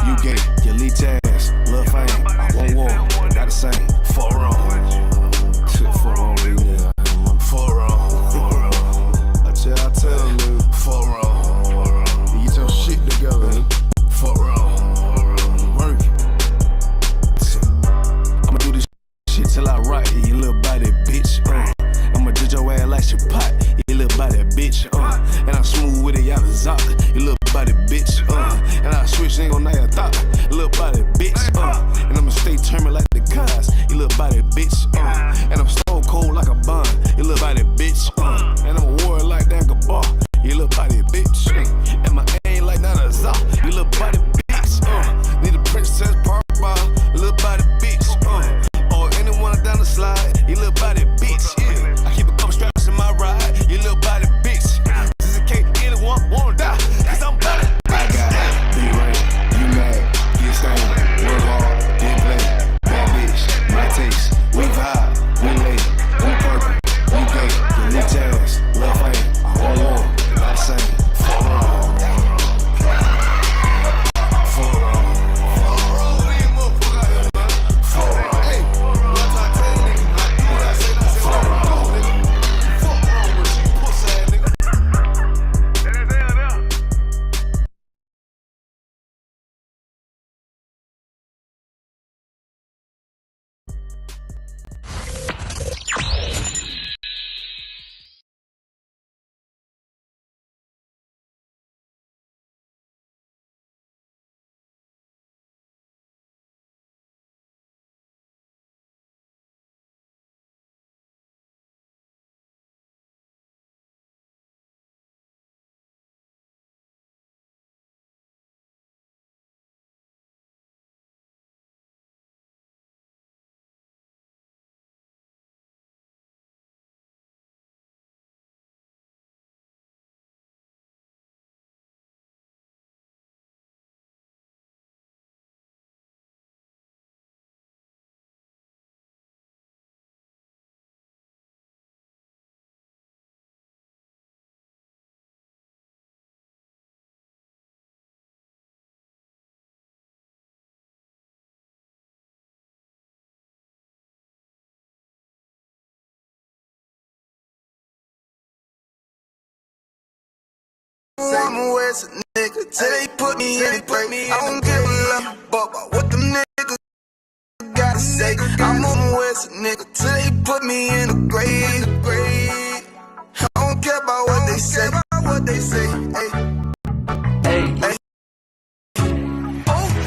You gay, you leech ass, love fame. I want war, but not the same. For wrong. For wrong, nigga. For wrong. I tell them, nigga. For wrong. You get your shit together, nigga. For wrong. Work. I'ma do this shit till I rock you little body, bitch. I'ma judge your ass like your pot, you little body, bitch. And I'm smooth with it, y'all the zock, you little body, bitch. And I switch, ain't gon' know your thought, you little body, bitch. And I'ma stay turning like the cars, you little body, bitch. And I'm stone cold like a bond, you little body, bitch. And I'm a warrior like that bar, you little body, bitch. And my aim like not a zock, you little body, bitch. Need a princess park bar, you little body, bitch. Or anyone down the slide, you little body, bitch. Yeah. I keep a couple straps in my ride, you little body, bitch. Just in case anyone wanna die, cause I'm body. I got it, be right, you mad, get stained, work hard, get play, bad bitch, my taste, we vibe, we late, we purple, we gay, you leech ass, love fame, I want war, not the same, for wrong. I'm West nigga till they put me in the grave. I don't give a love about what them niggas gotta say. I'm on West nigga till they put me in the grave. I don't care about what they say. Hey.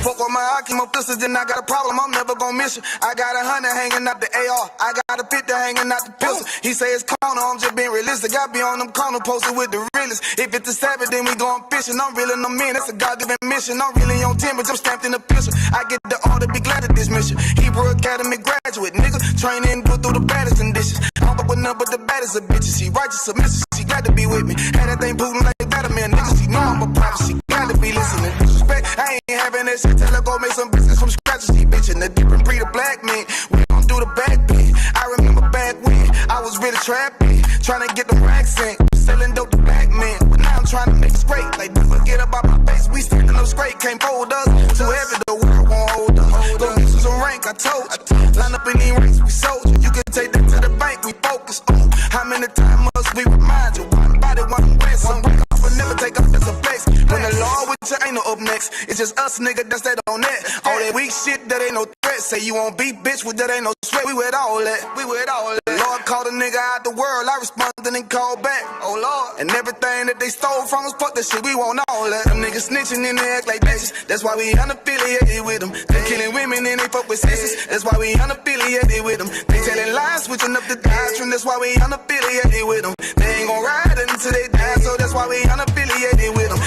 Fuck with my eye, keep my pistols, then I got a problem, I'm never gonna miss you. I got 100 hanging out the AR, I got a 50 hanging out the pistol. He say it's corner, I'm just being realistic. I be on them corner posted with the realest. If it's the Sabbath, then we going fishing. I'm reeling them in, it's a God-given mission. I'm really on 10, but I'm stamped in the pistol. I get the order, be glad of this mission. Hebrew Academy graduate, nigga. Training, go through the baddest conditions. I'm up with none but the baddest of bitches. She righteous, submissive, she got to be with me. Had that thing Putin like that, man, nigga. She know I'm a prophet, she got to be listening. Disrespect, I ain't having that shit. Tell her go make some business from scratch. She bitchin' the different breed of black men. We gon' do the back bend. I remember back when I was really trapping, trying to get the racks in, selling dope to black men. But now I'm trying to make it straight. Like, don't forget about my face. We standing up straight, can't fold us. Too heavy, the world won't hold us. Go get some rank, I told you. Line up in these ranks, we soldier. You can take that to the bank, we focus on how many times must we remind you. One body, one way, some break off, but never take off as a flex. When the law with you ain't no up next, it's just us, nigga, that's that on that. All that weak shit, that ain't no threat. Say you won't beat, bitch, with that ain't no sweat. We with all that, Lord called a nigga out the world, I responded and called back. Oh Lord, and everything that they stole from us, fuck that shit, we want all that. Them niggas snitching and they act like bitches. That's why we unaffiliated with them. They killing women and they fuck with sisters. That's why we unaffiliated with them. They telling lies, switching up the doctrine. That's why we unaffiliated with them. They ain't gon' ride until they die, so that's why we unaffiliated with them.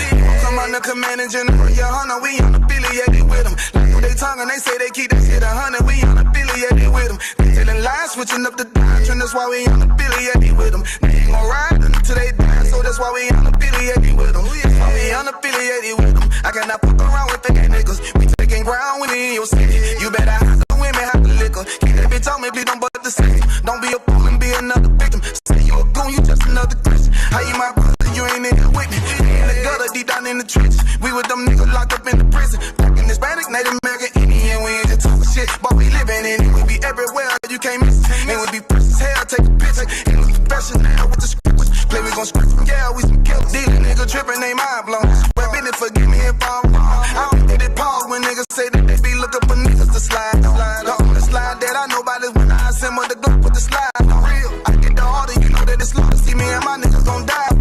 Come on the command and general, your hunter, we unaffiliated with them. Like they tongue and they say they keep that shit 100, we unaffiliated with them. They telling lies, switching up the doctrine. That's why we unaffiliated with them. They ain't gon' ride until they die, so that's why we unaffiliated with them. That's why we unaffiliated with them. I cannot fuck around with fake niggas. We taking ground when in your city. You better have the women, have the liquor. Keep that bitch on me, please don't butt the same. Don't be a fool and be another victim. Say you a goon, you just another Christian. How you my brother, you ain't in here with me. We in the gutter, deep down in the trenches. We with them niggas locked up in the prison. Back in this bad Native American Indian, we ain't just talking shit, but we living in it. We be everywhere, you can't miss it. And we be fresh as hell, take a picture. And we professional with the script. Play, we gon' scratch from yeah, we some killers. These niggas trippin', they mind blown. Rap in it, forgive me if I'm wrong. I don't get it pause when niggas say that they be looking for niggas to slide on. The slide that I know about is when I assemble the Glock with the slide on. Real, I get the order, you know that it's slow. See me and my niggas gon' die.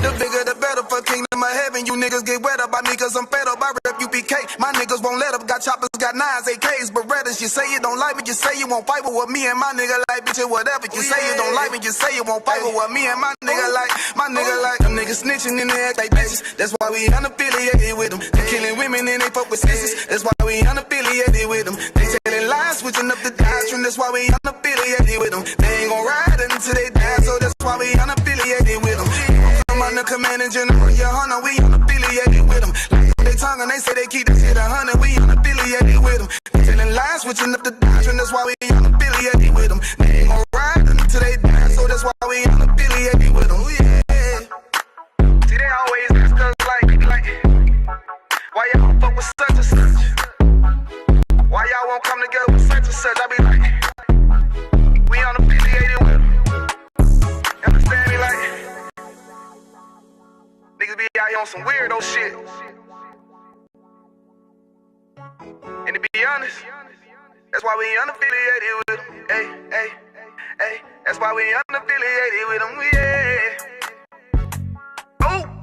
The bigger the better for kingdom of heaven. You niggas get wet up by me cause I'm fed up. I rep UPK. My niggas won't let up. Got choppers, got nines, AKs, Berettas. You say you don't like me, you say you won't fight with what me and my nigga like, bitch, or whatever. You say you don't like me, you say you won't fight with what me and my nigga like. My nigga like them niggas snitching in the act like bitches. That's why we unaffiliated with them. They killing women and they fuck with sisters. That's why we unaffiliated with them. They telling lies, switching up the doctrine. That's why we unaffiliated with them. They ain't gon' ride until they die, so that's why we unaffiliated with them. I'm under command in general, your hunter, we unaffiliated with them. Like they tongue and they say they keep this shit 100, we unaffiliated with them. They telling lies, switching up the doctrine. That's why we unaffiliated with them. They ain't gon' ride until they die, so that's why we unaffiliated with them. Yeah. See, they always ask us like, why y'all fuck with such and such? Why y'all won't come together with such and such? I be like, we unaffiliated with them. You understand me? Like, niggas be out here on some weirdo shit. And to be honest, that's why we unaffiliated with them. Hey, hey, hey, that's why we unaffiliated with them. Yeah. Oh.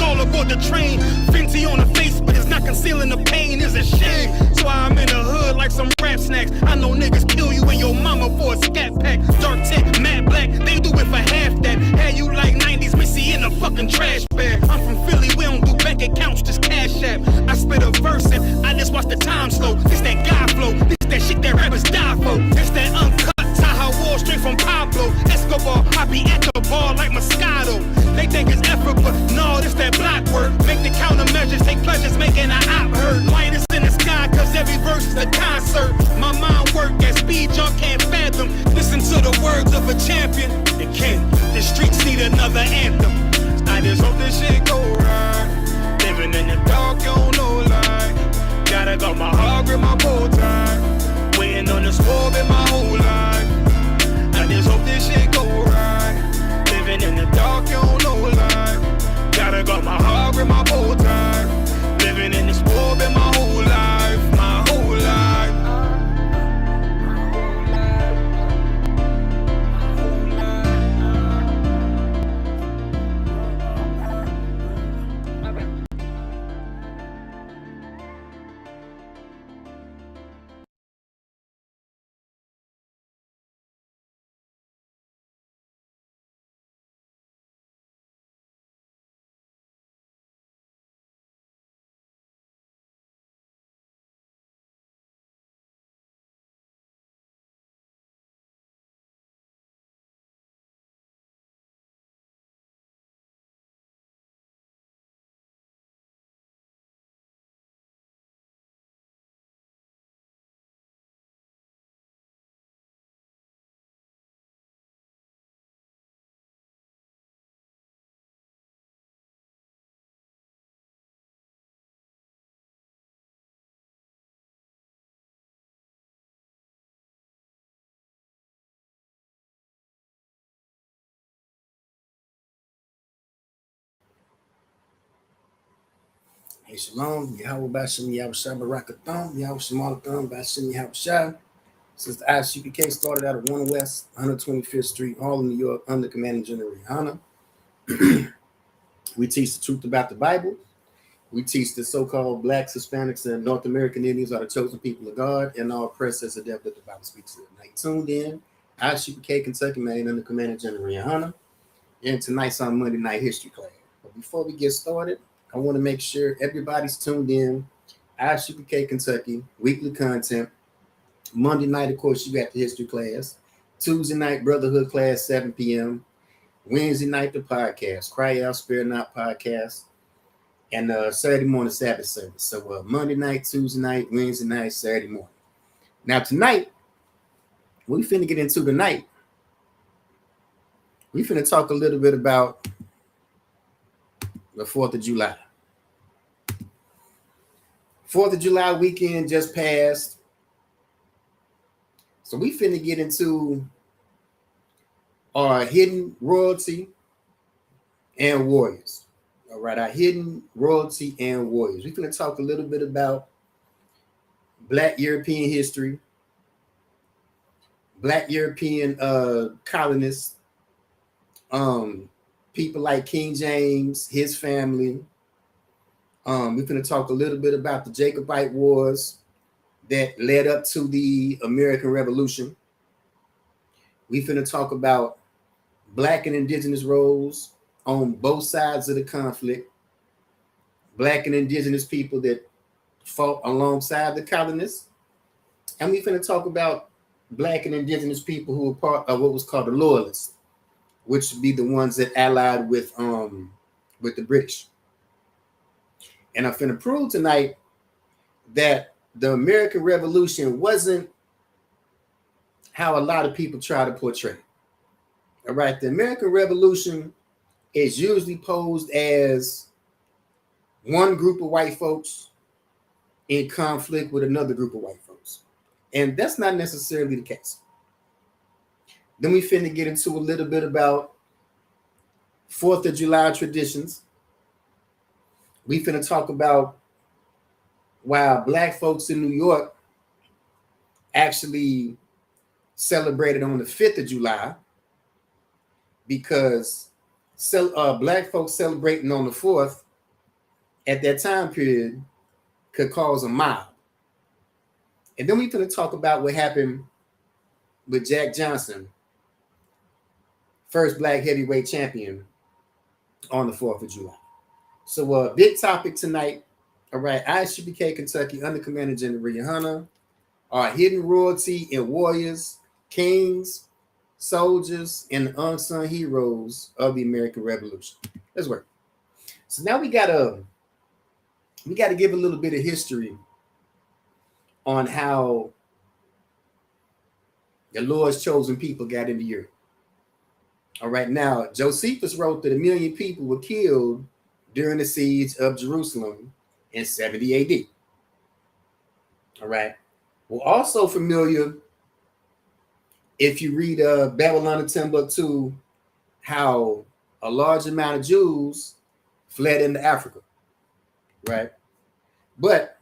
All aboard the train, Fenty on the face, but it's not concealing the pain. Is a shame. listen, I just watch the time slow. This that God flow, this that shit that rappers die for. This that uncut Tahoe Wall straight from Pablo Escobar. I be at the bar like Moscato. They think it's effort, but no, this that block work. Make the countermeasures, take pleasures, making an op hurt. Lightest in the sky, cause every verse is a concert. My mind work at speed, jump can't fathom. Listen to the words of a champion. It can, the streets need another anthem. I just hope this shit go right. Living in the dark, you don't know light. Gotta got my heart, grip my bow tie. Waiting on the score, been my whole life. I just hope this shit go right. Living in the dark, you don't know light. Gotta got my heart, grip my bow tie. Living in the score, been my whole life, my whole life. Hey, Shalom, Yahweh Bashim, Yahweh Shai Barakathon, Yahweh Shemalathon, Bashim Yahweh Shai. Since the ISUPK started out of 1 West, 125th Street, Harlem, New York, under Commanding General Rihanna. We teach the truth about the Bible. We teach the so-called Blacks, Hispanics, and North American Indians are the chosen people of God, and all oppressed as the depth that the Bible speaks of. Now, you tuned in, ISUPK, Kentucky, Maine, under Commanding General Rihanna, and tonight's our Monday night history class. But before we get started, I want to make sure everybody's tuned in. ISUPK Kentucky, weekly content. Monday night, of course, you got the history class. Tuesday night, Brotherhood class, 7 p.m. Wednesday night, the podcast, Cry Out, Spare Not podcast. And Saturday morning, Sabbath service. So Monday night, Tuesday night, Wednesday night, Saturday morning. Now, tonight, we finna get into the night. We finna talk a little bit about the 4th of July. 4th of July weekend just passed. So we finna get into our hidden royalty and warriors. All right, our hidden royalty and warriors. We're finna talk a little bit about Black European history, Black European colonists, people like King James, his family. We're going to talk a little bit about the Jacobite Wars that led up to the American Revolution. We're going to talk about Black and Indigenous roles on both sides of the conflict. Black and Indigenous people that fought alongside the colonists. And we're going to talk about Black and Indigenous people who were part of what was called the Loyalists, which would be the ones that allied with the British. And I'm finna prove tonight that the American Revolution wasn't how a lot of people try to portray. All right, the American Revolution is usually posed as one group of white folks in conflict with another group of white folks. And that's not necessarily the case. Then we finna get into a little bit about 4th of July traditions. We finna talk about why Black folks in New York actually celebrated on the 5th of July, because Black folks celebrating on the 4th at that time period could cause a mob. And then we're going to talk about what happened with Jack Johnson, first Black heavyweight champion on the 4th of July. So big topic tonight. All right, ISUPK Kentucky under Commander General William Hunter are hidden royalty and warriors, kings, soldiers, and the unsung heroes of the American Revolution. Let's work. So now we gotta give a little bit of history on how the Lord's chosen people got into Europe. All right, now Josephus wrote that 1 million people were killed during the siege of Jerusalem in 70 AD. All right, we're also familiar, if you read Babylon and Timbuktu, how a large amount of Jews fled into Africa, right? But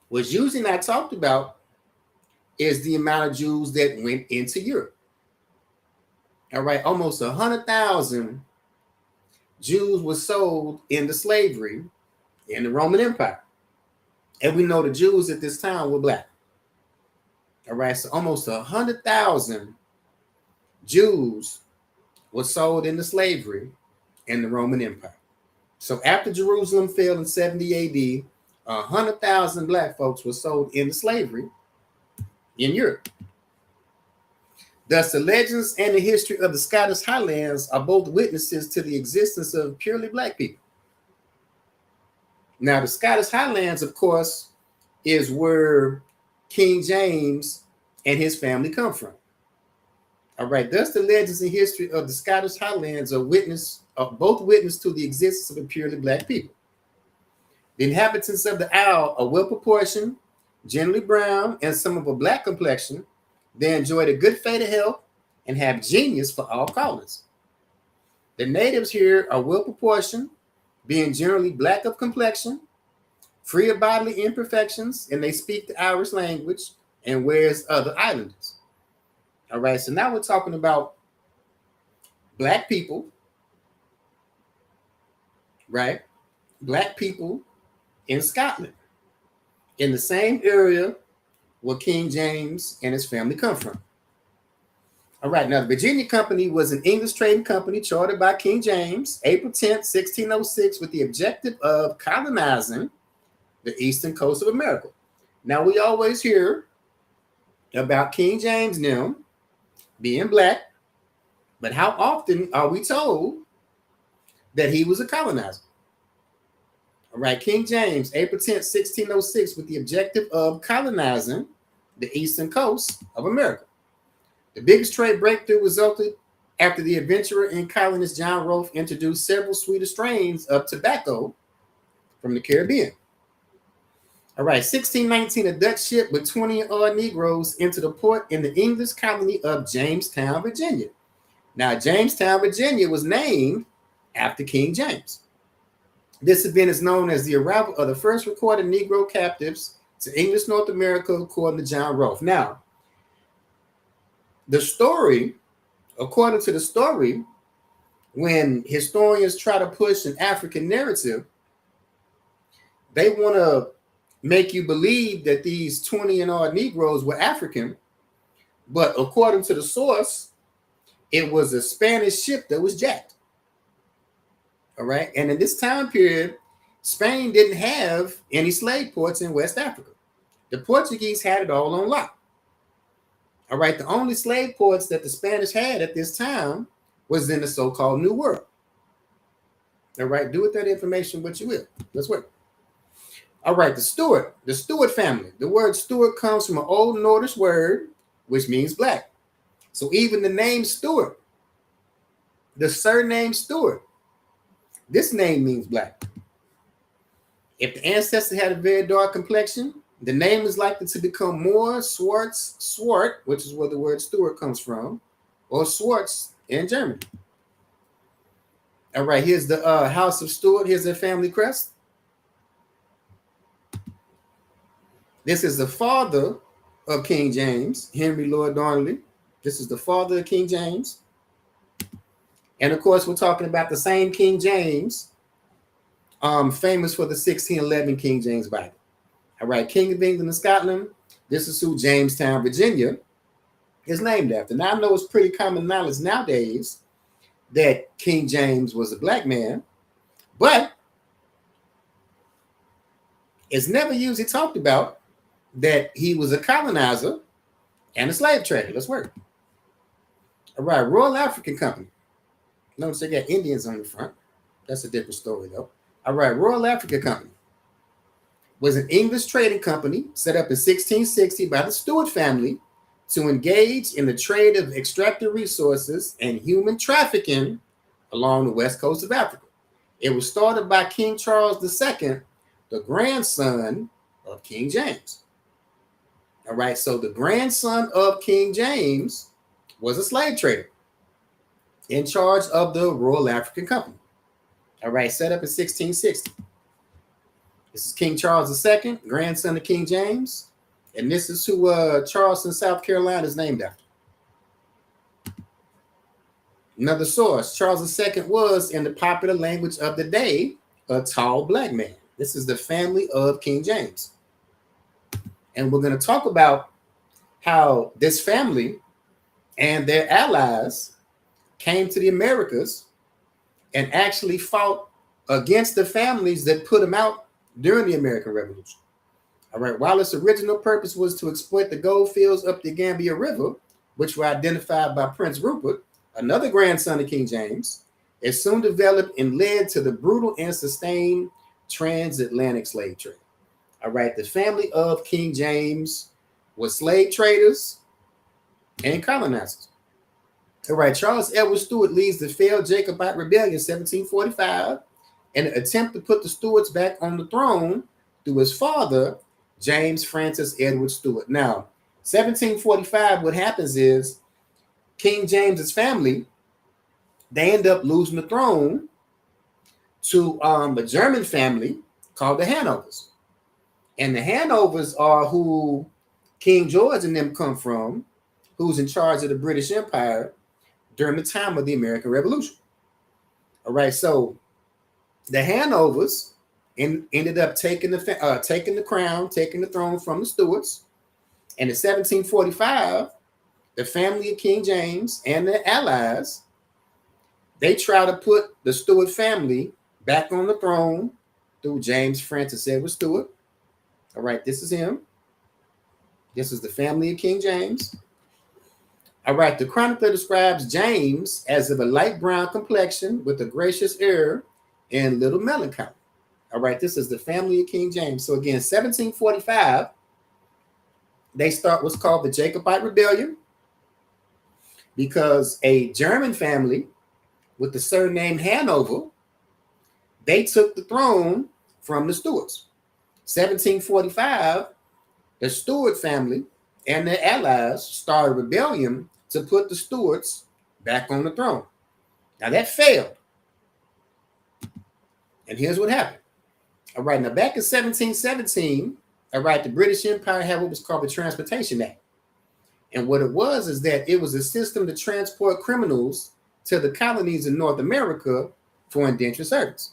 what's usually not talked about is the amount of Jews that went into Europe. All right, almost 100,000 Jews were sold into slavery in the Roman Empire. And we know the Jews at this time were black. All right, so almost 100,000 Jews were sold into slavery in the Roman Empire. So after Jerusalem fell in 70 AD, 100,000 black folks were sold into slavery in Europe. Thus, the legends and the history of the Scottish Highlands are both witnesses to the existence of purely black people. Now, the Scottish Highlands, of course, is where King James and his family come from. All right, thus the legends and history of the Scottish Highlands are both witness to the existence of a purely black people. The inhabitants of the Isle are well proportioned, generally brown, and some of a black complexion. They enjoyed a good fate of health and have genius for all callings. The natives here are well proportioned, being generally black of complexion, free of bodily imperfections, and they speak the Irish language, and whereas other islanders. All right, so now we're talking about black people, right? Black people in Scotland, in the same area where King James and his family come from. All right, now the Virginia Company was an English trading company chartered by King James, April 10th, 1606, with the objective of colonizing the eastern coast of America. Now, we always hear about King James and them being black, but how often are we told that he was a colonizer? All right, King James, April 10th, 1606, with the objective of colonizing the eastern coast of America. The biggest trade breakthrough resulted after the adventurer and colonist John Rolfe introduced several sweeter strains of tobacco from the Caribbean. All right, 1619, a Dutch ship with 20-odd Negroes entered the port in the English colony of Jamestown, Virginia. Now, Jamestown, Virginia was named after King James. This event is known as the arrival of the first recorded Negro captives to English North America, according to John Rolfe. Now, the story, according to the story, when historians try to push an African narrative, they want to make you believe that these 20 and odd Negroes were African, but according to the source, it was a Spanish ship that was jacked. All right, and in this time period, Spain didn't have any slave ports in West Africa. The Portuguese had it all on lock. All right, the only slave ports that the Spanish had at this time was in the so-called New World. All right, do with that information what you will. Let's work. All right, the Stewart family. The word Stewart comes from an Old Nordish word, which means black. So even the name Stewart, the surname Stewart, this name means black. If the ancestor had a very dark complexion, the name is likely to become more Swart, which is where the word Stewart comes from, or Swartz in Germany. All right, here's the House of Stewart. Here's their family crest. This is the father of King James, Henry Lord Darnley. This is the father of King James. And of course, we're talking about the same King James, famous for the 1611 King James Bible. All right, King of England and Scotland. This is who Jamestown, Virginia is named after. Now, I know it's pretty common knowledge nowadays that King James was a black man, but It's never usually talked about that he was a colonizer and a slave trader. Let's work. All right, Royal African Company. Notice they got Indians on the front. That's a different story, though. All right, Royal African Company was an English trading company set up in 1660 by the Stuart family to engage in the trade of extractive resources and human trafficking along the west coast of Africa. It was started by King Charles II, the grandson of King James. All right, so the grandson of King James was a slave trader in charge of the Royal African Company. All right, set up in 1660. This is King Charles II, grandson of King James, and this is who Charleston, South Carolina is named after. Another source, Charles II was, in the popular language of the day, a tall black man. This is the family of King James. And we're going to talk about how this family and their allies came to the Americas and actually fought against the families that put them out during the American Revolution. All right, while its original purpose was to exploit the gold fields up the Gambia River, which were identified by Prince Rupert, another grandson of King James, it soon developed and led to the brutal and sustained transatlantic slave trade. All right, the family of King James was slave traders and colonizers. All right, Charles Edward Stuart leads the failed Jacobite rebellion in 1745 and attempt to put the Stuarts back on the throne through his father, James Francis Edward Stuart. Now, 1745, what happens is King James's family, they end up losing the throne to a German family called the Hanovers. And the Hanovers are who King George and them come from, who's in charge of the British Empire during the time of the American Revolution. All right, so the Hanovers ended up taking the crown, taking the throne from the Stuarts. And in 1745, the family of King James and their allies, they try to put the Stuart family back on the throne through James Francis Edward Stuart. All right, this is him. This is the family of King James. All right, the chronicler describes James as of a light brown complexion with a gracious air and little melancholy. All right, this is the family of King James. So again, 1745, they start what's called the Jacobite Rebellion because a German family with the surname Hanover, they took the throne from the Stuarts. 1745, the Stuart family and their allies started a rebellion to put the Stuarts back on the throne. Now that failed. And here's what happened. All right, now back in 1717, all right, the British Empire had what was called the Transportation Act. And what it was is that it was a system to transport criminals to the colonies in North America for indentured servants.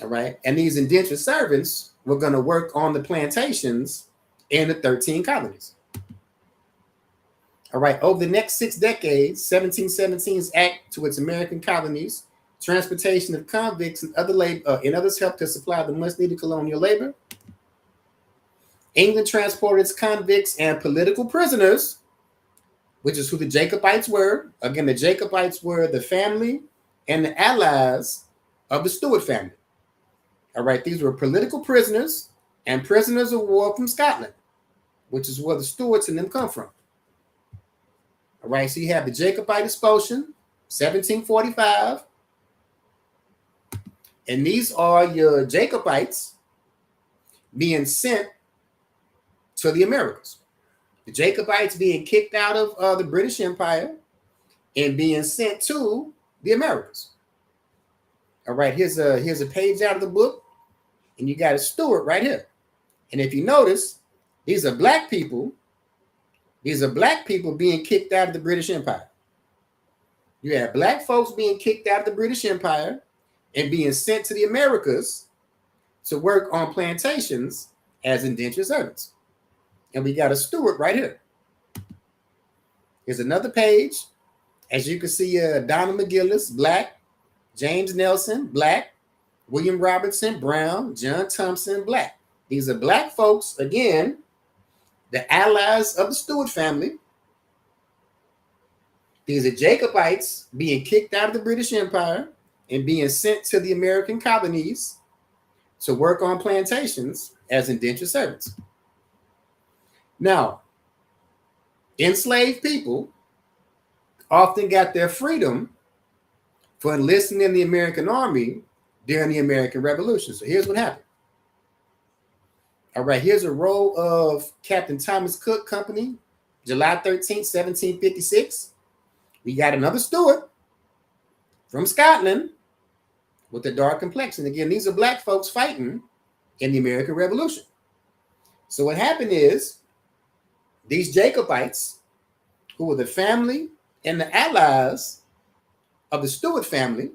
All right, and these indentured servants were going to work on the plantations in the 13 colonies. All right, over the next 6 decades, 1717's act to its American colonies, transportation of convicts and others helped to supply the much-needed colonial labor. England transported its convicts and political prisoners, which is who the Jacobites were. Again, the Jacobites were the family and the allies of the Stuart family. All right, these were political prisoners and prisoners of war from Scotland, which is where the Stuarts and them come from. All right, so you have the Jacobite expulsion, 1745. And these are your Jacobites being sent to the Americas. The Jacobites being kicked out of the British Empire and being sent to the Americas. All right, here's a page out of the book. And you got a Stuart right here. And if you notice, these are black people. These are black people being kicked out of the British Empire. You have black folks being kicked out of the British Empire and being sent to the Americas to work on plantations as indentured servants. And we got a Stuart right here. Here's another page. As you can see, Donald McGillis, black. James Nelson, black. William Robinson, Brown, John Thompson, Black. These are black folks, again, the allies of the Stuart family. These are Jacobites being kicked out of the British Empire and being sent to the American colonies to work on plantations as indentured servants. Now, enslaved people often got their freedom for enlisting in the American Army during the American Revolution. So here's what happened. All right, here's a roll of Captain Thomas Cook Company, July 13th, 1756. We got another Stuart from Scotland with a dark complexion. Again, these are black folks fighting in the American Revolution. So what happened is these Jacobites, who were the family and the allies of the Stuart family,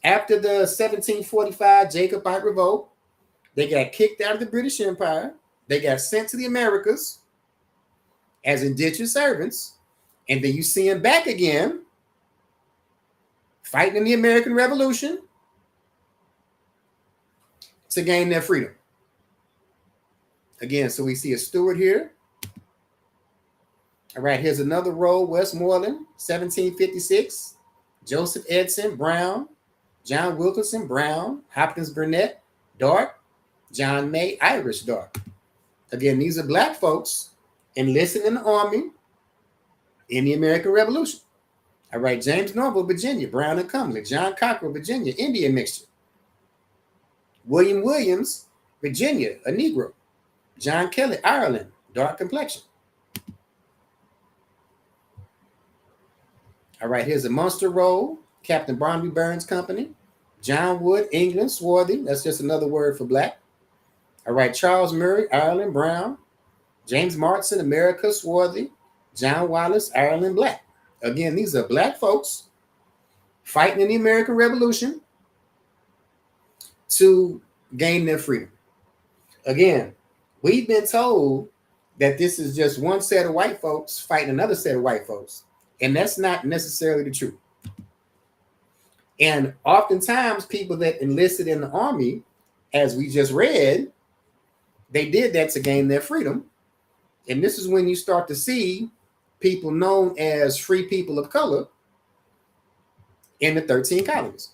after the 1745 Jacobite revolt, they got kicked out of the British Empire. They got sent to the Americas as indentured servants. And then you see them back again, fighting in the American Revolution to gain their freedom. Again, so we see a Stuart here. All right, here's another roll, Westmoreland, 1756. Joseph Edson, Brown. John Wilkinson, Brown. Hopkins Burnett, dark. John May, Irish, dark. Again, these are black folks enlisted in the Army in the American Revolution. All right, James Norval, Virginia, Brown and Comely. John Cockrell, Virginia, Indian mixture. William Williams, Virginia, a Negro. John Kelly, Ireland, dark complexion. All right, here's a Munster roll, Captain Barnaby Burns Company. John Wood, England, swarthy. That's just another word for black. All right, Charles Murray, Ireland, brown. James Martin, America, swarthy. John Wallace, Ireland, black. Again, these are black folks fighting in the American Revolution to gain their freedom. Again, we've been told that this is just one set of white folks fighting another set of white folks, and that's not necessarily the truth. And oftentimes people that enlisted in the Army, as we just read, they did that to gain their freedom. And this is when you start to see people known as free people of color in the 13 colonies.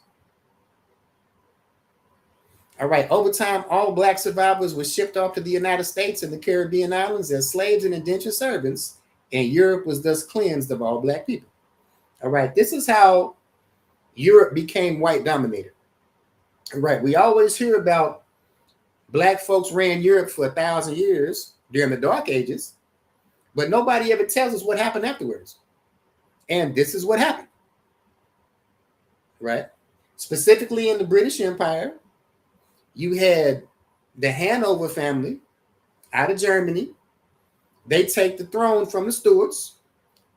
All right, over time, all black survivors were shipped off to the United States and the Caribbean islands as slaves and indentured servants, and Europe was thus cleansed of all black people. All right, this is how Europe became white dominated. All right, we always hear about black folks ran Europe for 1,000 years during the Dark Ages, but nobody ever tells us what happened afterwards. And this is what happened, right? Specifically in the British Empire, you had the Hanover family out of Germany. They take the throne from the Stuarts.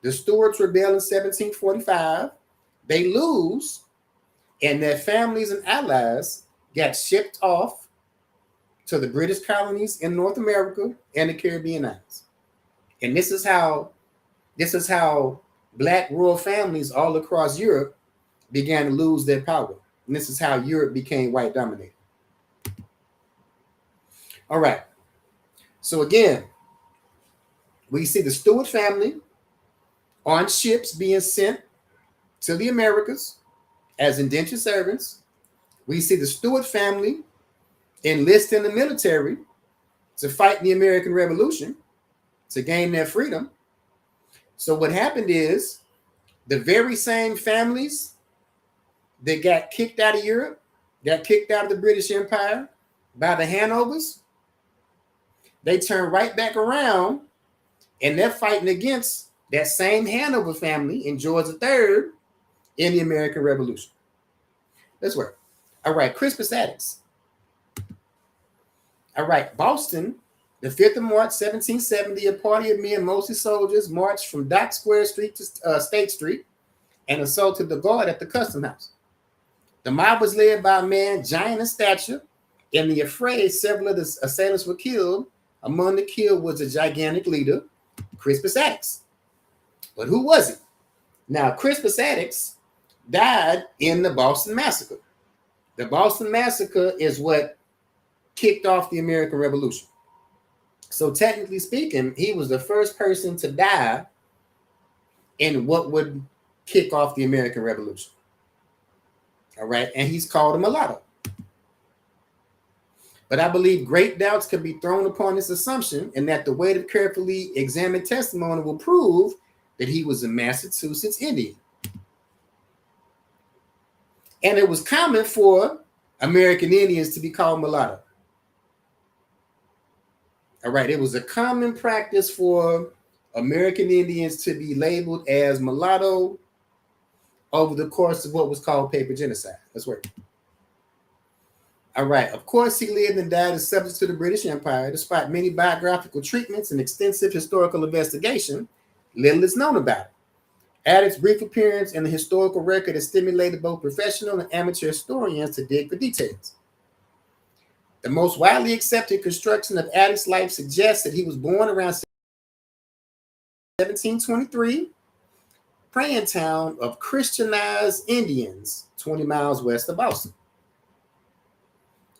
The Stuarts rebel in 1745. They lose, and their families and allies got shipped off to the British colonies in North America and the Caribbean islands. And this is how black royal families all across Europe began to lose their power. And this is how Europe became white dominated. All right. So again, we see the Stuart family on ships being sent to the Americas as indentured servants. We see the Stuart family enlist in the military to fight in the American Revolution to gain their freedom. So what happened is the very same families that got kicked out of Europe, got kicked out of the British Empire by the Hanovers, they turn right back around and they're fighting against that same Hanover family in George III in the American Revolution. Let's work. All right, Crispus Attucks. All right, Boston, the 5th of March, 1770, a party of men, mostly soldiers, marched from Dock Square Street to State Street and assaulted the guard at the Custom House. The mob was led by a man giant in stature. In the affray, several of the assailants were killed. Among the killed was a gigantic leader, Crispus Attucks. But who was he? Now, Crispus Attucks died in the Boston Massacre. The Boston Massacre is what kicked off the American Revolution. So technically speaking, he was the first person to die in what would kick off the American Revolution. All right, and he's called a mulatto. But I believe great doubts could be thrown upon this assumption, and that the weight of carefully examined testimony will prove that he was a Massachusetts Indian. And it was common for American Indians to be called mulatto. All right, it was a common practice for American Indians to be labeled as mulatto over the course of what was called paper genocide. That's right. All right, of course, he lived and died as subject to the British Empire. Despite many biographical treatments and extensive historical investigation, little is known about it. Attucks' brief appearance in the historical record has stimulated both professional and amateur historians to dig for details. The most widely accepted construction of Attucks' life suggests that he was born around 1723, praying town of Christianized Indians, 20 miles west of Boston.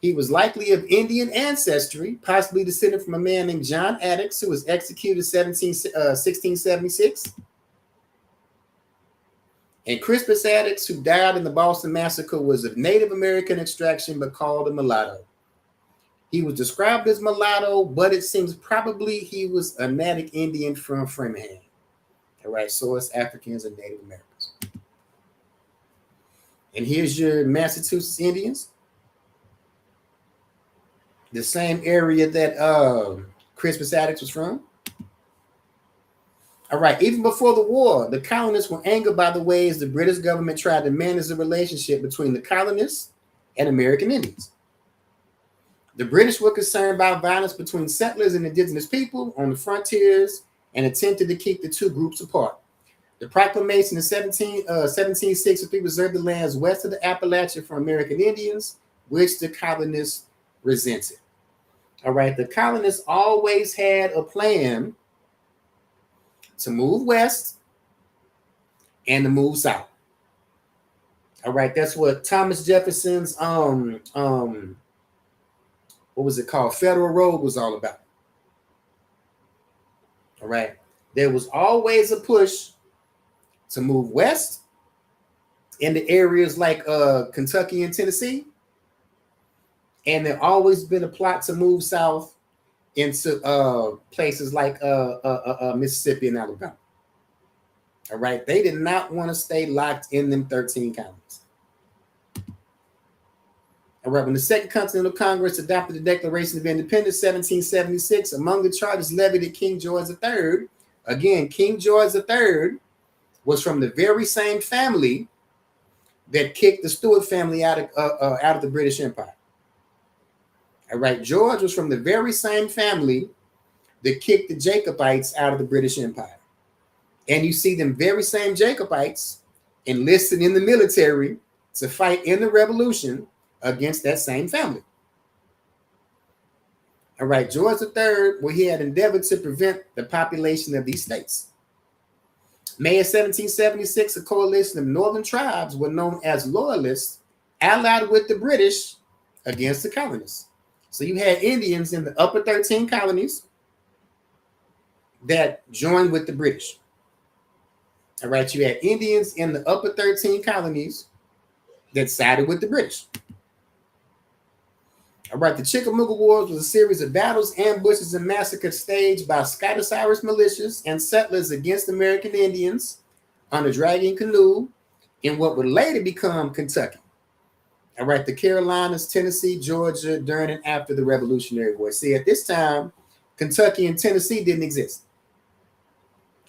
He was likely of Indian ancestry, possibly descended from a man named John Attucks, who was executed in 1676. And Crispus Attucks, who died in the Boston Massacre, was of Native American extraction, but called a mulatto. He was described as mulatto, but it seems probably he was a Natick Indian from Framingham. All right, source Africans and Native Americans. And here's your Massachusetts Indians. The same area that Crispus Attucks was from. All right, even before the war, the colonists were angered by the ways the British government tried to manage the relationship between the colonists and American Indians. The British were concerned about violence between settlers and indigenous people on the frontiers and attempted to keep the two groups apart. The proclamation in 1763 reserved the lands west of the Appalachia for American Indians, which the colonists resented. All right, the colonists always had a plan to move west and to move south. All right, that's what Thomas Jefferson's what was it called? Federal Road was all about. All right, there was always a push to move west into areas like Kentucky and Tennessee, and there always been a plot to move south into places like Mississippi and Alabama. All right, they did not want to stay locked in them 13 counties. All right, when the Second Continental Congress adopted the Declaration of Independence, 1776, among the charges levied at King George III, again, King George III was from the very same family that kicked the Stuart family out of the British Empire. All right, George was from the very same family that kicked the Jacobites out of the British Empire. And you see them very same Jacobites enlisted in the military to fight in the revolution against that same family. All right, George III, well, he had endeavored to prevent the population of these states. May of 1776, a coalition of northern tribes were known as Loyalists, allied with the British against the colonists. So you had Indians in the upper 13 colonies that joined with the British. All right, you had Indians in the upper 13 colonies that sided with the British. All right, the Chickamauga Wars was a series of battles, ambushes, and massacres staged by Scottish Irish militias and settlers against American Indians on a dragging canoe in what would later become Kentucky. All right, the Carolinas, Tennessee, Georgia, during and after the Revolutionary War. See, at this time, Kentucky and Tennessee didn't exist.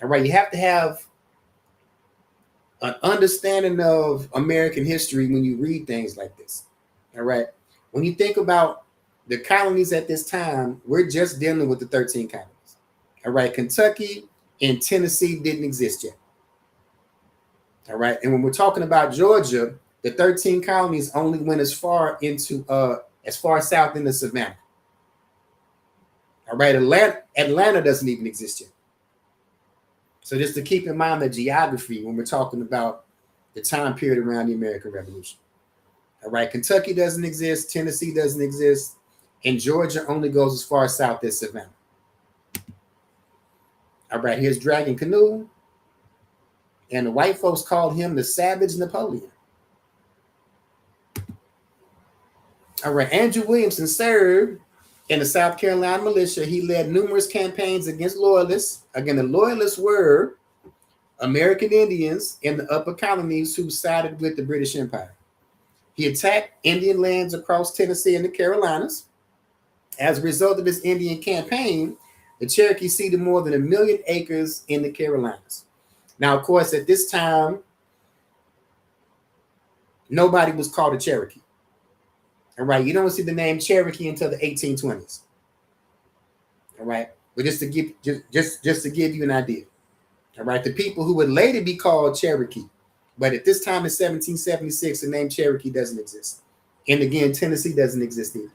All right, you have to have an understanding of American history when you read things like this. All right. When you think about the colonies at this time, we're just dealing with the 13 colonies. All right. Kentucky and Tennessee didn't exist yet. All right. And when we're talking about Georgia, the 13 colonies only went as far south into Savannah. All right. Atlanta doesn't even exist yet. So just to keep in mind the geography when we're talking about the time period around the American Revolution. All right, Kentucky doesn't exist, Tennessee doesn't exist, and Georgia only goes as far south as Savannah. All right, here's Dragon Canoe, and the white folks called him the Savage Napoleon. All right, Andrew Williamson served in the South Carolina militia. He led numerous campaigns against loyalists. Again, the loyalists were American Indians in the upper colonies who sided with the British Empire. He attacked Indian lands across Tennessee and the Carolinas. As a result of this Indian campaign, the Cherokee ceded more than 1 million acres in the Carolinas. Now, of course, at this time, nobody was called a Cherokee. All right, you don't see the name Cherokee until the 1820s. All right, but just to give you an idea. All right, the people who would later be called Cherokee, but at this time in 1776, the name Cherokee doesn't exist. And again, Tennessee doesn't exist either.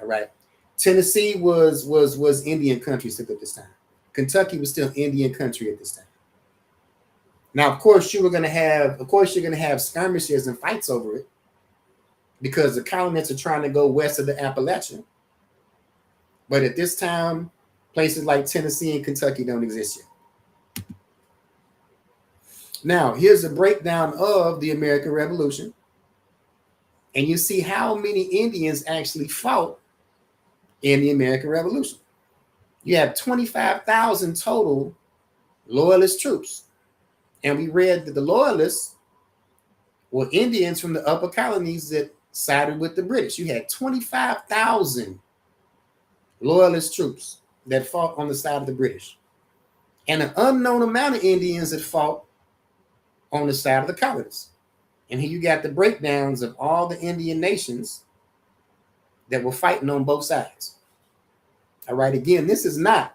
All right, Tennessee was Indian country still at this time. Kentucky was still Indian country at this time. Now, of course, you're gonna have skirmishes and fights over it, because the colonists are trying to go west of the Appalachian. But at this time, places like Tennessee and Kentucky don't exist yet. Now, here's a breakdown of the American Revolution. And you see how many Indians actually fought in the American Revolution. You have 25,000 total loyalist troops. And we read that the loyalists were Indians from the upper colonies that sided with the British. You had 25,000 loyalist troops that fought on the side of the British, and an unknown amount of Indians that fought on the side of the colonists. And here you got the breakdowns of all the Indian nations that were fighting on both sides. All right, again, this is not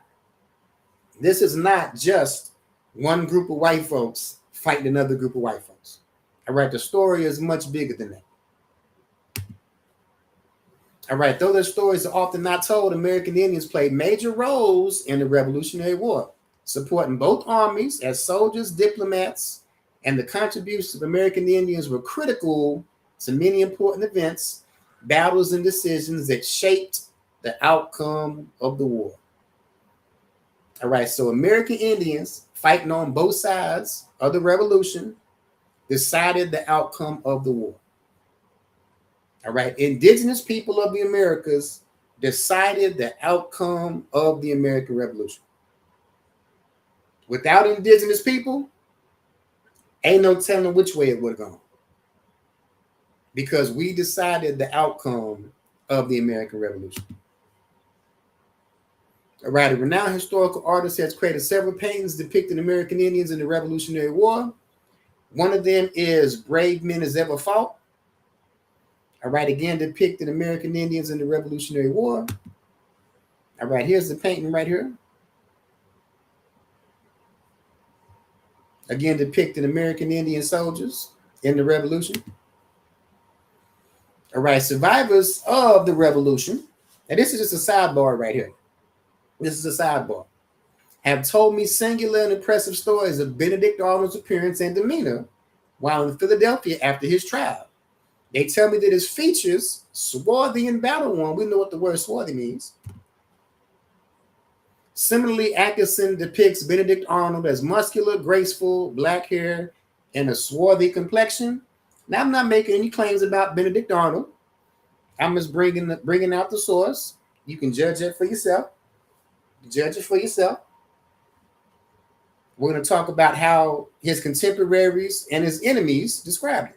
just one group of white folks fighting another group of white folks. All right, the story is much bigger than that. All right, though their stories are often not told, American Indians played major roles in the Revolutionary War, supporting both armies as soldiers, diplomats, and the contributions of American Indians were critical to many important events, battles, and decisions that shaped the outcome of the war. All right, so American Indians fighting on both sides of the revolution decided the outcome of the war. All right, indigenous people of the Americas decided the outcome of the American Revolution. Without indigenous people, ain't no telling which way it would have gone, because we decided the outcome of the American Revolution. All right, a renowned historical artist has created several paintings depicting American Indians in the Revolutionary War. One of them is Brave Men As Ever Fought. All right, again, depicting American Indians in the Revolutionary War. All right, here's the painting right here. Again, depicting American Indian soldiers in the Revolution. All right, survivors of the Revolution. And this is just a sidebar right here. This is a sidebar. Have told me singular and impressive stories of Benedict Arnold's appearance and demeanor while in Philadelphia after his trial. They tell me that his features, swarthy and battle-worn, we know what the word swarthy means. Similarly, Atkinson depicts Benedict Arnold as muscular, graceful, black hair, and a swarthy complexion. Now, I'm not making any claims about Benedict Arnold. I'm just bringing out the source. You can judge it for yourself. Judge it for yourself. We're going to talk about how his contemporaries and his enemies described him.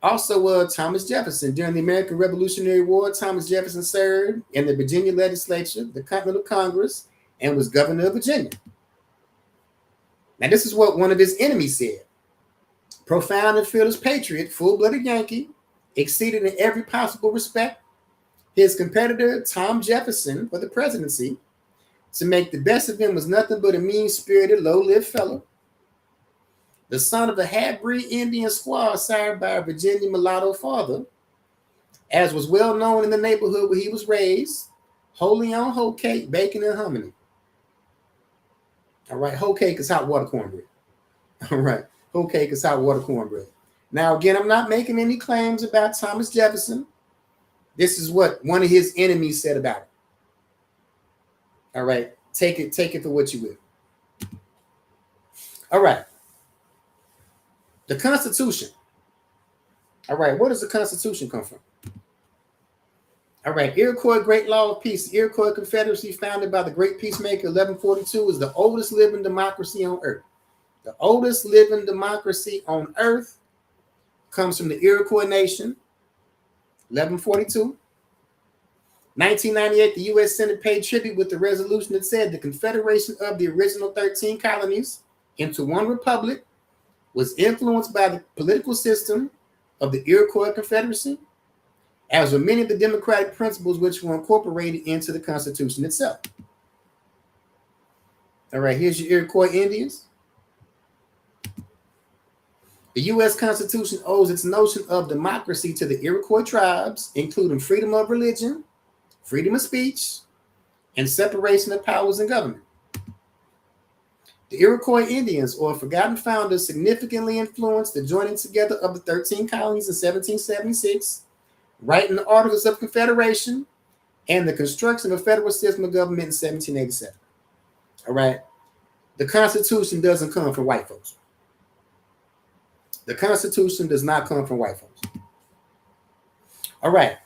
Also, Thomas Jefferson. During the American Revolutionary War, Thomas Jefferson served in the Virginia legislature, the Continental Congress, and was governor of Virginia. Now, this is what one of his enemies said. Profound and fearless patriot, full-blooded Yankee, exceeded in every possible respect his competitor, Tom Jefferson, for the presidency. To make the best of him was nothing but a mean-spirited, low-lived fellow. The son of a half-breed Indian squaw sired by a Virginia mulatto father, as was well known in the neighborhood where he was raised, wholly on hoe cake, bacon, and hominy. All right, hoe cake is hot water cornbread. All right, hoe cake is hot water cornbread. Now, again, I'm not making any claims about Thomas Jefferson. This is what one of his enemies said about it. All right, take it for what you will. All right, the Constitution. All right, where does the Constitution come from? All right, Iroquois Great Law of Peace. The Iroquois Confederacy, founded by the Great Peacemaker 1142, is the oldest living democracy on earth. The oldest living democracy on earth comes from the Iroquois Nation, 1142. 1998, the U.S. Senate paid tribute with the resolution that said the confederation of the original 13 colonies into one republic was influenced by the political system of the Iroquois Confederacy, as were many of the democratic principles which were incorporated into the Constitution itself. All right, here's your Iroquois Indians. The U.S. Constitution owes its notion of democracy to the Iroquois tribes, including freedom of religion, freedom of speech, and separation of powers in government. The Iroquois Indians, or forgotten founders, significantly influenced the joining together of the 13 colonies in 1776, writing the Articles of Confederation, and the construction of a federal system of government in 1787. All right. The Constitution doesn't come from white folks. The Constitution does not come from white folks. All right.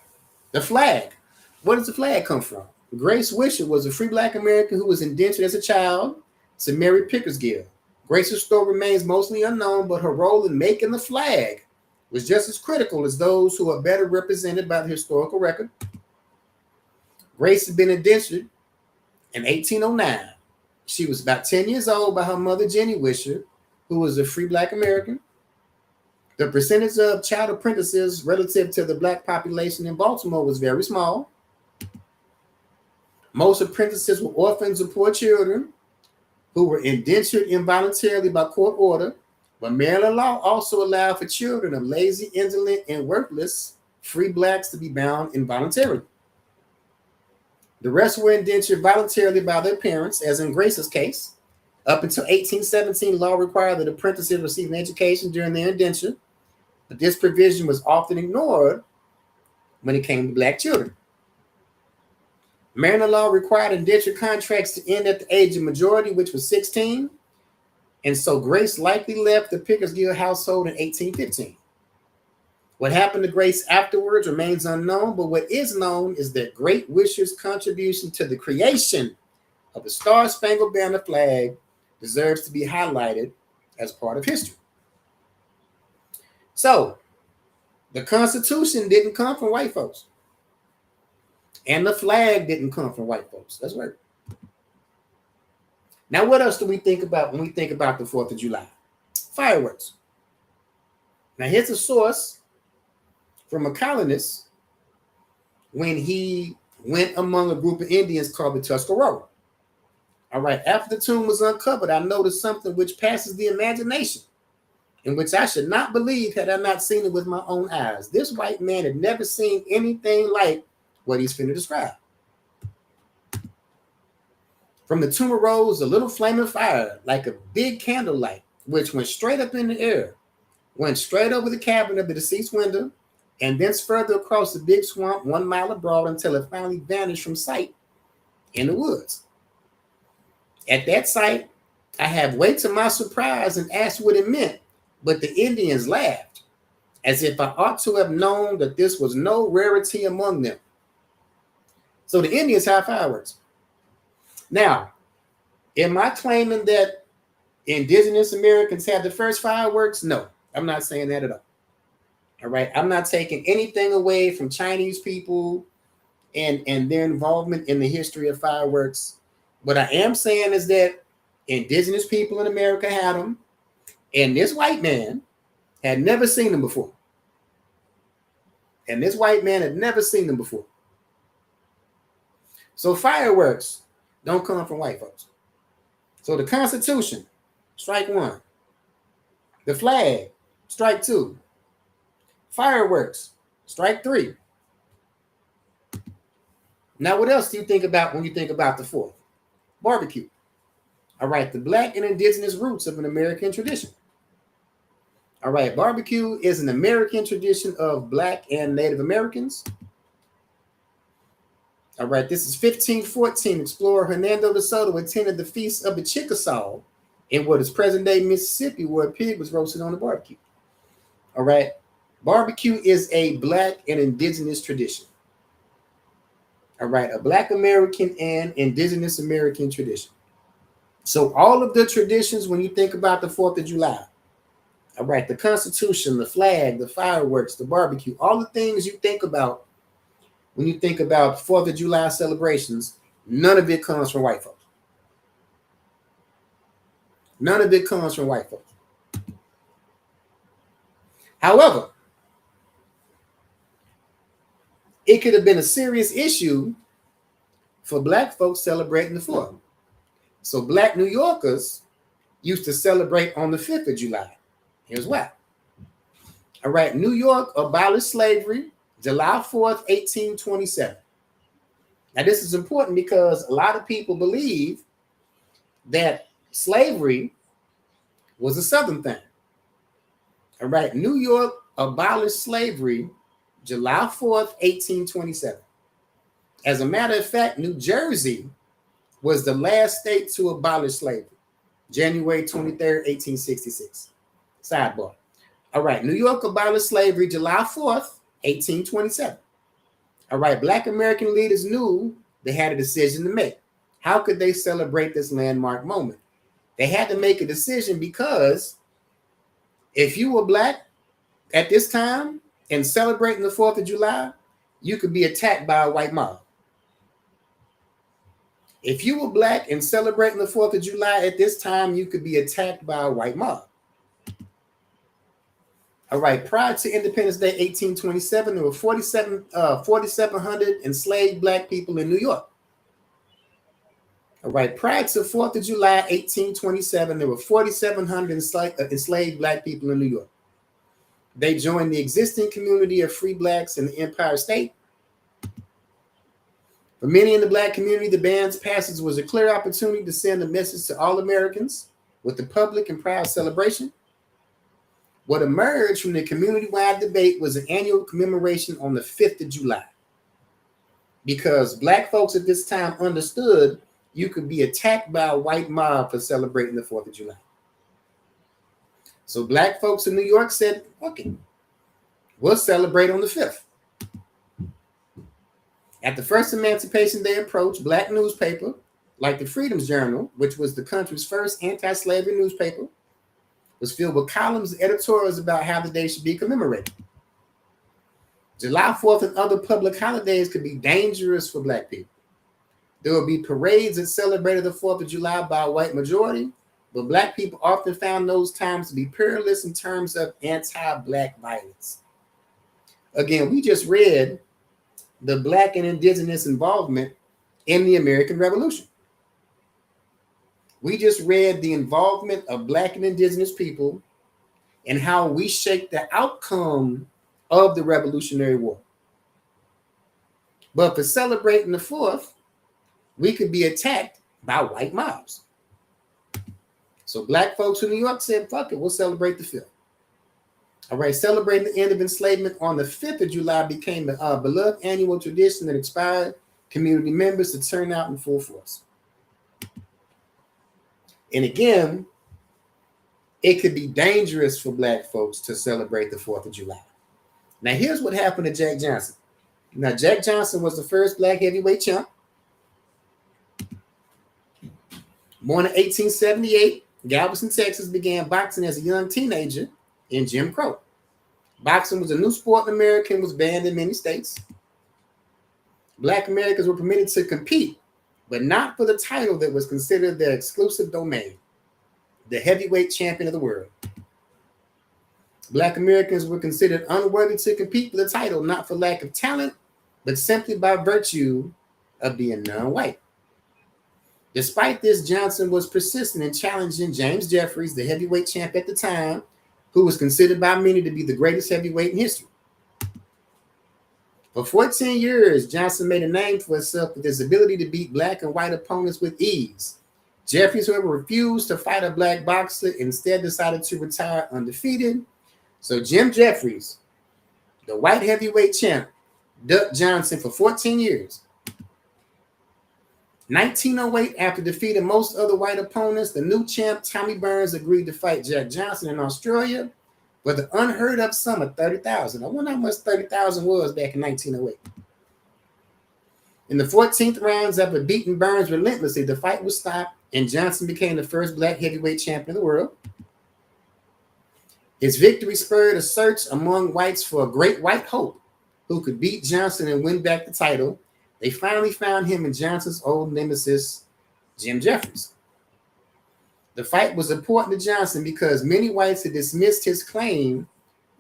The flag. Where does the flag come from? Grace Wisher was a free Black American who was indentured as a child to Mary Pickersgill. Grace's story remains mostly unknown, but her role in making the flag was just as critical as those who are better represented by the historical record. Grace had been indentured in 1809. She was about 10 years old by her mother, Jenny Wisher, who was a free Black American. The percentage of child apprentices relative to the Black population in Baltimore was very small. Most apprentices were orphans or poor children who were indentured involuntarily by court order, but Maryland law also allowed for children of lazy, indolent, and worthless free Blacks to be bound involuntarily. The rest were indentured voluntarily by their parents, as in Grace's case. Up until 1817, law required that apprentices receive an education during their indenture, but this provision was often ignored when it came to Black children. Maryland law required indenture contracts to end at the age of majority, which was 16, and so Grace likely left the Pickersgill household in 1815. What happened to Grace afterwards remains unknown, but what is known is that Great Wisher's contribution to the creation of the Star-Spangled Banner flag deserves to be highlighted as part of history. So, the Constitution didn't come from white folks. And the flag didn't come from white folks. That's right. Now, what else do we think about when we think about the 4th of July? Fireworks. Now, here's a source from a colonist when he went among a group of Indians called the Tuscarora. All right, after the tomb was uncovered, I noticed something which passes the imagination, in which I should not believe had I not seen it with my own eyes. This white man had never seen anything like what he's finna describe. From the tomb arose a little flaming fire, like a big candlelight, which went straight up in the air, went straight over the cabin of the deceased window, and thence further across the big swamp 1 mile abroad until it finally vanished from sight in the woods. At that sight, I have way to my surprise and asked what it meant, but the Indians laughed, as if I ought to have known that this was no rarity among them. So the Indians have fireworks. Now, am I claiming that indigenous Americans had the first fireworks? No, I'm not saying that at all. All right, I'm not taking anything away from Chinese people and their involvement in the history of fireworks. What I am saying is that indigenous people in America had them, and this white man had never seen them before. And this white man had never seen them before. So fireworks don't come from white folks. So the Constitution, strike 1. The flag, strike 2. Fireworks, strike 3. Now, what else do you think about when you think about the 4th? Barbecue. All right, the Black and indigenous roots of an American tradition. All right, barbecue is an American tradition of Black and Native Americans. All right, this is 1514. Explorer Hernando de Soto attended the Feast of the Chickasaw in what is present-day Mississippi, where a pig was roasted on the barbecue. All right, barbecue is a Black and indigenous tradition. All right, a Black American and indigenous American tradition. So all of the traditions, when you think about the 4th of July, all right, the Constitution, the flag, the fireworks, the barbecue, all the things you think about when you think about 4th of July celebrations, none of it comes from white folks. None of it comes from white folks. However, it could have been a serious issue for Black folks celebrating the 4th. So Black New Yorkers used to celebrate on the 5th of July. Here's why. All right, New York abolished slavery July 4th, 1827. Now, this is important because a lot of people believe that slavery was a Southern thing. All right, New York abolished slavery July 4th, 1827. As a matter of fact, New Jersey was the last state to abolish slavery, January 23rd, 1866. Sidebar. All right, New York abolished slavery July 4th, 1827. All right, Black American leaders knew they had a decision to make. How could they celebrate this landmark moment? They had to make a decision because if you were Black at this time and celebrating the 4th of July, you could be attacked by a white mob. If you were Black and celebrating the 4th of July at this time, you could be attacked by a white mob. All right, prior to Independence Day 1827, there were 4,700 enslaved Black people in New York. All right, prior to 4th of July 1827, there were 4,700 enslaved Black people in New York. They joined the existing community of free Blacks in the Empire State. For many in the Black community, the band's passage was a clear opportunity to send a message to all Americans with the public and proud celebration. What emerged from the community-wide debate was an annual commemoration on the 5th of July. Because Black folks at this time understood you could be attacked by a white mob for celebrating the 4th of July. So Black folks in New York said, okay, we'll celebrate on the 5th. At the first Emancipation Day approach, Black newspaper, like the Freedom's Journal, which was the country's first anti-slavery newspaper, was filled with columns and editorials about how the day should be commemorated. July 4th and other public holidays could be dangerous for Black people. There will be parades that celebrated the 4th of July by a white majority, but Black people often found those times to be perilous in terms of anti-Black violence. Again, we just read the Black and indigenous involvement in the American Revolution. We just read the involvement of Black and indigenous people and how we shaped the outcome of the Revolutionary War. But for celebrating the 4th, we could be attacked by white mobs. So Black folks in New York said, fuck it, we'll celebrate the 5th. All right, celebrating the end of enslavement on the 5th of July became a beloved annual tradition that inspired community members to turn out in full force. And again, it could be dangerous for Black folks to celebrate the 4th of July. Now, here's what happened to Jack Johnson. Now, Jack Johnson was the first Black heavyweight champ. Born in 1878, Galveston, Texas, began boxing as a young teenager in Jim Crow. Boxing was a new sport in America and was banned in many states. Black Americans were permitted to compete, but not for the title that was considered their exclusive domain, the heavyweight champion of the world. Black Americans were considered unworthy to compete for the title, not for lack of talent, but simply by virtue of being non-white. Despite this, Johnson was persistent in challenging James Jeffries, the heavyweight champ at the time, who was considered by many to be the greatest heavyweight in history. For 14 years, Johnson made a name for himself with his ability to beat Black and white opponents with ease. Jeffries, however, refused to fight a Black boxer, instead decided to retire undefeated, So Jim Jeffries, the white heavyweight champ, ducked Johnson for 14 years. 1908, after defeating most other white opponents, the new champ Tommy Burns agreed to fight Jack Johnson in Australia for the unheard of sum of $30,000. I wonder how much $30,000 was back in 1908. In the 14th rounds, after beating Burns relentlessly, the fight was stopped, and Johnson became the first black heavyweight champion in the world. His victory spurred a search among whites for a great white hope who could beat Johnson and win back the title. They finally found him in Johnson's old nemesis, Jim Jeffries. The fight was important to Johnson because many whites had dismissed his claim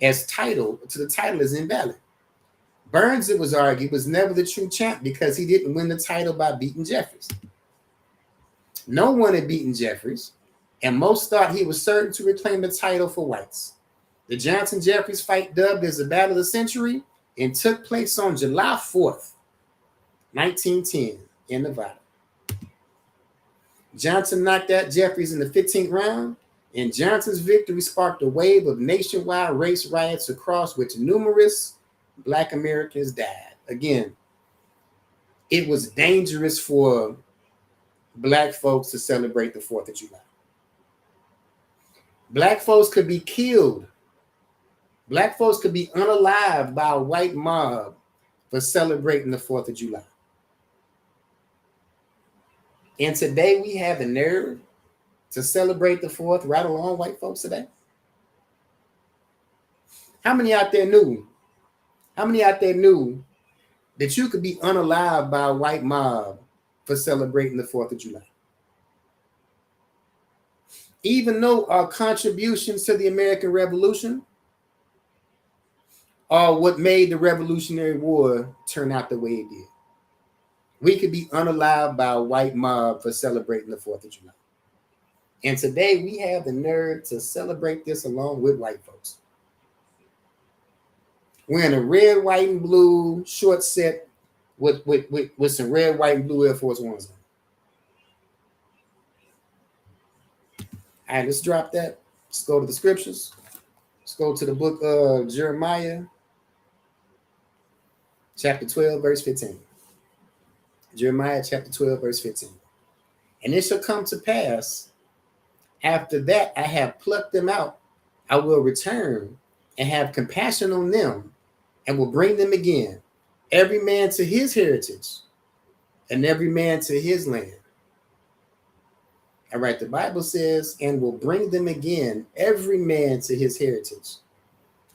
as title to the title as invalid. Burns, it was argued, was never the true champ because he didn't win the title by beating Jeffries. No one had beaten Jeffries, and most thought he was certain to reclaim the title for whites. The Johnson-Jeffries fight, dubbed as the Battle of the Century, and took place on July 4th, 1910 in Nevada. Johnson knocked out Jeffries in the 15th round, and Johnson's victory sparked a wave of nationwide race riots across which numerous Black Americans died. Again, it was dangerous for Black folks to celebrate the 4th of July. Black folks could be killed. Black folks could be unalived by a white mob for celebrating the 4th of July. And today we have the nerve to celebrate the 4th right along white folks today. How many out there knew? How many out there knew that you could be unalived by a white mob for celebrating the 4th of July? Even though our contributions to the American Revolution are what made the Revolutionary War turn out the way it did. We could be unalived by a white mob for celebrating the 4th of July. And today we have the nerve to celebrate this along with white folks. Wearing a red, white, and blue short set with some red, white, and blue Air Force Ones on. All right, let's drop that. Let's go to the scriptures. Let's go to the book of Jeremiah, chapter 12, verse 15. Jeremiah chapter 12, verse 15. And it shall come to pass, after that I have plucked them out, I will return and have compassion on them and will bring them again, every man to his heritage and every man to his land. All right, the Bible says, and will bring them again, every man to his heritage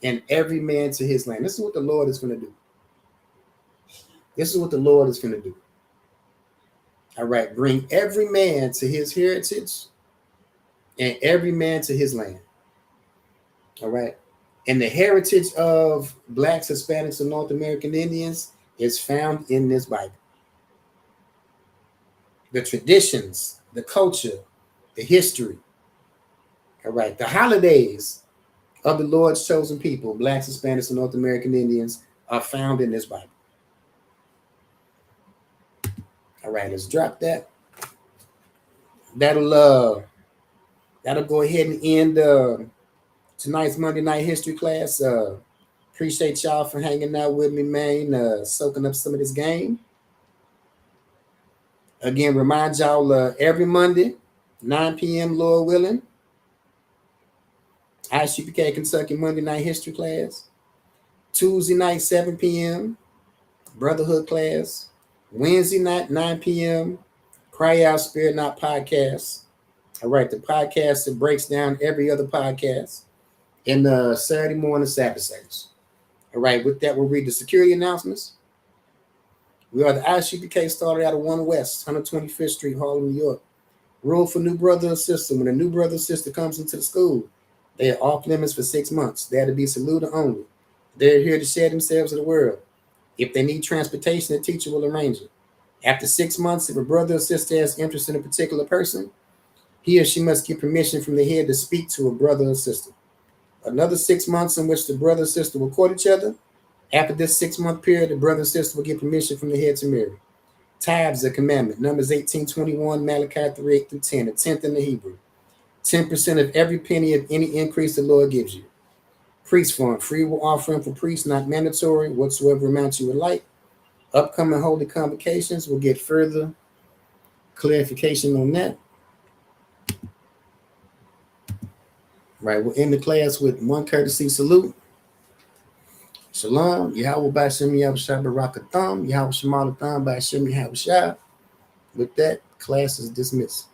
and every man to his land. This is what the Lord is going to do. This is what the Lord is going to do. All right, bring every man to his heritage and every man to his land. All right. And the heritage of Blacks, Hispanics, and North American Indians is found in this Bible. The traditions, the culture, the history, all right, the holidays of the Lord's chosen people, Blacks, Hispanics, and North American Indians, are found in this Bible. All right, let's drop that. That'll go ahead and end tonight's Monday night history class. Appreciate y'all for hanging out with me, man. Soaking up some of this game. Again, remind y'all every Monday, 9 p.m. Lord willing, ISUPK Kentucky Monday night history class. Tuesday night, 7 p.m. Brotherhood class. Wednesday night, 9 p.m. Cry Out Spirit Not podcast. All right, the podcast that breaks down every other podcast. In the Saturday morning Sabbath service. All right, with that, we'll read the security announcements. We are the ISUPK, started out of 1 West, 125th Street, Harlem, New York. Rule for new brother or sister. When a new brother or sister comes into the school, they are off limits for 6 months. They are to be saluted only. They're here to share themselves with the world. If they need transportation, the teacher will arrange it. After 6 months, if a brother or sister has interest in a particular person, he or she must get permission from the head to speak to a brother or sister. Another 6 months in which the brother and sister will court each other. After this 6-month period, the brother and sister will get permission from the head to marry. Tithes a commandment. Numbers 18:21, Malachi 3:8-10, a tenth in the Hebrew. 10% of every penny of any increase the Lord gives you. Priest fund, free offering for priests, not mandatory, whatsoever amount you would like. Upcoming holy convocations, we'll get further clarification on that. Right, we'll end the class with one courtesy salute. Shalom, Yahweh Ba'Shem Yahushua Barakatham, Yahweh Shemalatham Ba'Shem Yahushua. With that, class is dismissed.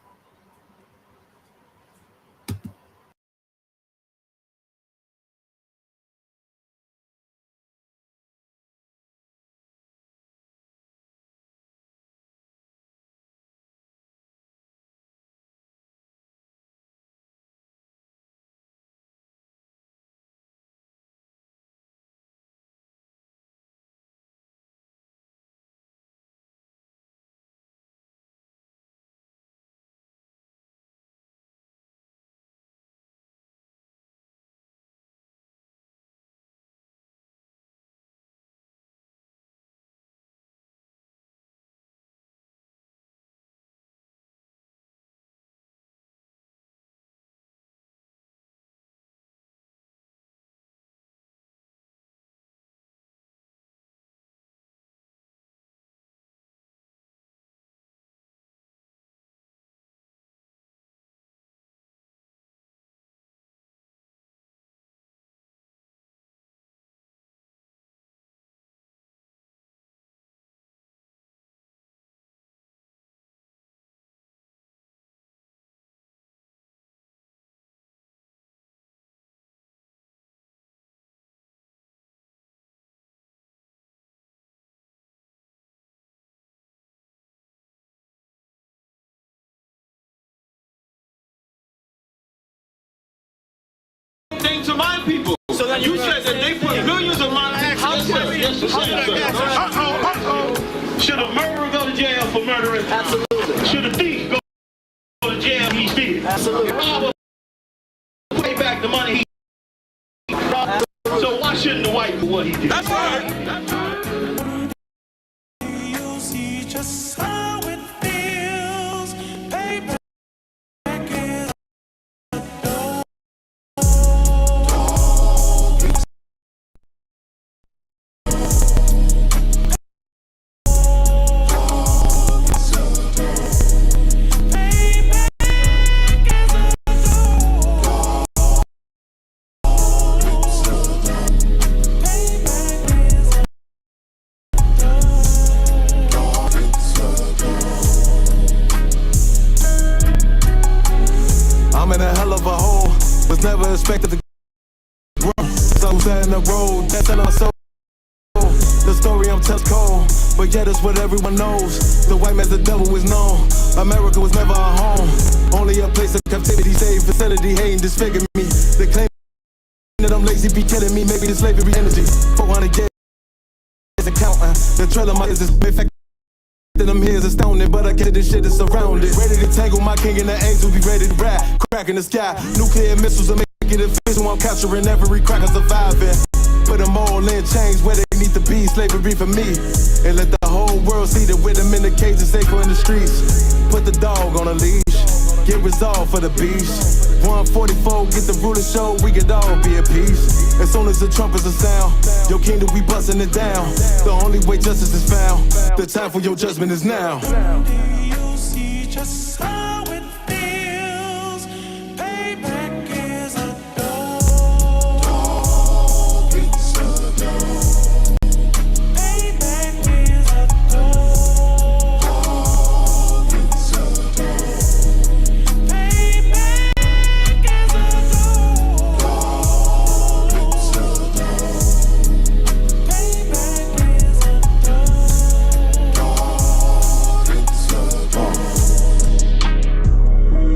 Thing to my people. So that you said that they put millions of my houses. Should a murderer go to jail for murdering? Absolutely. Should a thief go to jail? He did. Absolutely. Robber pay back the money he. So why shouldn't the white do what he did? That's right. That's right. You see just how it feels. Payback is I'm in a hell of a hole, was never expected to grow. Some in the road, that's in my soul. The story I'm telling cold, but yet it's what everyone knows. The white man's the devil is known. America was never a home, only a place of captivity, safe facility, hating, disfigure me. They claim that I'm lazy, be kidding me, maybe the slavery energy. 400 years accounting, the trail of my is infected. I'm here is astounding, but I get this shit is surrounded. Ready to tangle my king and the angels, be ready to rap. Crack in the sky, nuclear missiles are making it official. I'm capturing every cracker surviving. Put them all in chains where they need to be. Slavery for me, and let the whole world see that with them in the cage and safer in the streets. Put the dog on a leash, get resolved for the beast. 144, get the ruler show, we could all be at peace. As soon as the trumpets are sound, your kingdom we busting it down. The only way justice is found, the time for your judgment is now. you see just how it feels. Payback is a dog. Payback is a dog. Payback is a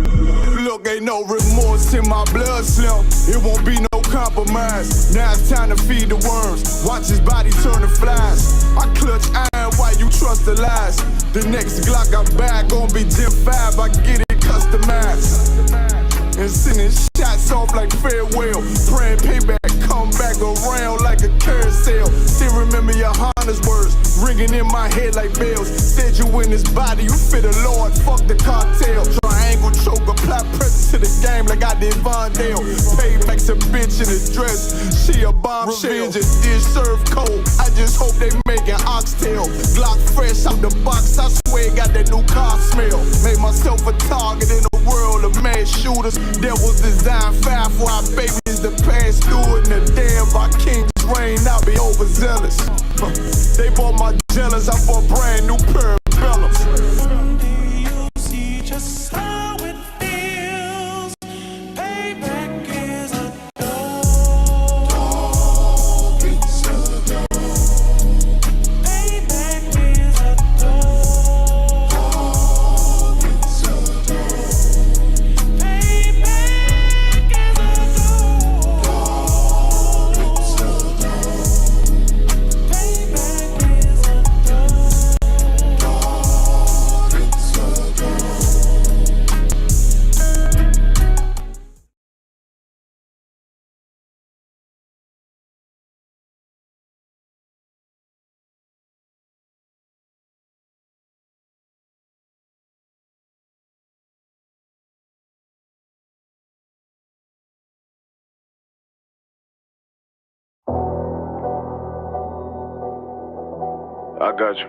Look, ain't no remorse in my blood slump. It won't be no compromise. Now it's time to feed the worms. Watch his body turn to flies. I clutch iron while you trust the lies. The next Glock I buy gon' be Gen 5. I get it customized. And sending shots off like farewell. Praying payback, come back around like a carousel. Still remember your Honda's words ringing in my head like bells. Said you in his body, you fit a Lord, fuck the cartel. Triangle ain't gon' choke, apply pressure to the game like I did Vondale. Payback's a bitch in a dress, she a bombshell. Just did serve cold, I just hope they making oxtail. Glock fresh out the box, I swear got that new car smell. Made myself a target in a world of mass shooters. Devils design fire for our babies to pass through. And the day of our king's reign, I'll be overzealous. They bought my jealous, I bought brand new pair of bellums. Do you see just how it feels? Payback is a dog. Payback is a dog. Payback is a dog. Payback is a I got you.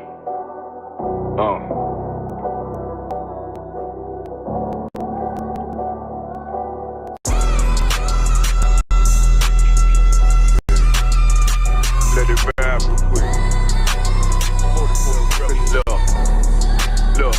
Let it rap real quick. Look.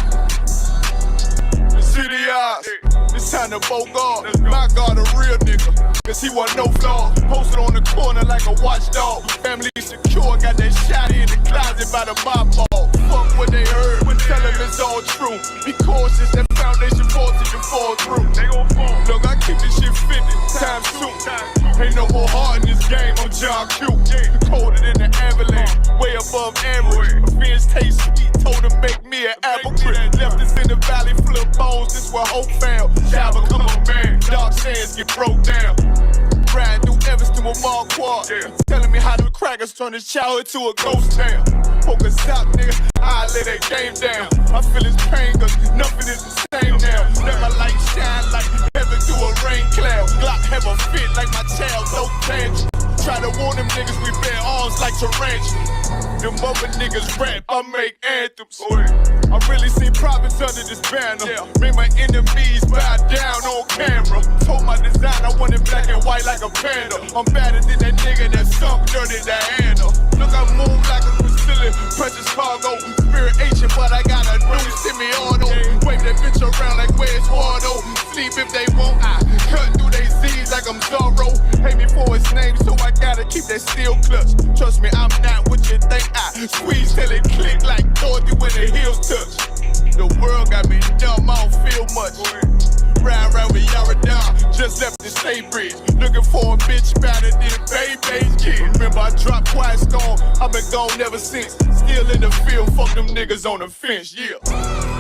City eyes. It's time to Bogart. My God, a real nigga. Cause he wasn't no flaw. Posted on the corner like a watchdog. Family secure, got that shot in the closet by the mob ball. Fuck what they heard, tell them it's all true. Be cautious, that foundation falls if you fall through. They gon' fall. Look, I keep this shit 50 times 2. Ain't no more heart in this game, I'm John Q. Colder than the avalanche, way above average. Offense taste sweet, told him make me an apple tree. Left us in the valley full of bones, this where hope found. Java, come on, man, dark sands get broke down. Riding through Evanston with Mark Quad. Telling me how the crackers turn his childhood to a ghost town. Focus out, nigga, I lay that game down. I feel his pain, cause nothing is the same now. Let my light shine like heaven through a rain cloud. Glock have a fit like my child, no tangent. Try to warn them niggas, we bear arms like tarantula. Them other niggas rap, I make anthems. I really seen profits under this banner. Made my enemies bow down on camera. Told my design I wanted black and white like a panda. I'm better than that nigga that sunk dirty Diana. Look, I move like a Brazilian, precious cargo. Spirit ancient, but I got a new semi-auto. Wave that bitch around like where's Wardo. Sleep if they won't, I cut through they Z's like I'm Zorro. Hate me for his name, so I gotta keep that steel clutch. Trust me, I'm not what you think. I squeeze till it click like Dorothy when the heels touch. The world got me dumb, I don't feel much. Ride around with Yara down, just left the state bridge. Looking for a bitch better than Baby's kid. Remember I dropped Quiet Storm, I've been gone ever since. Still in the field, fuck them niggas on the fence, yeah.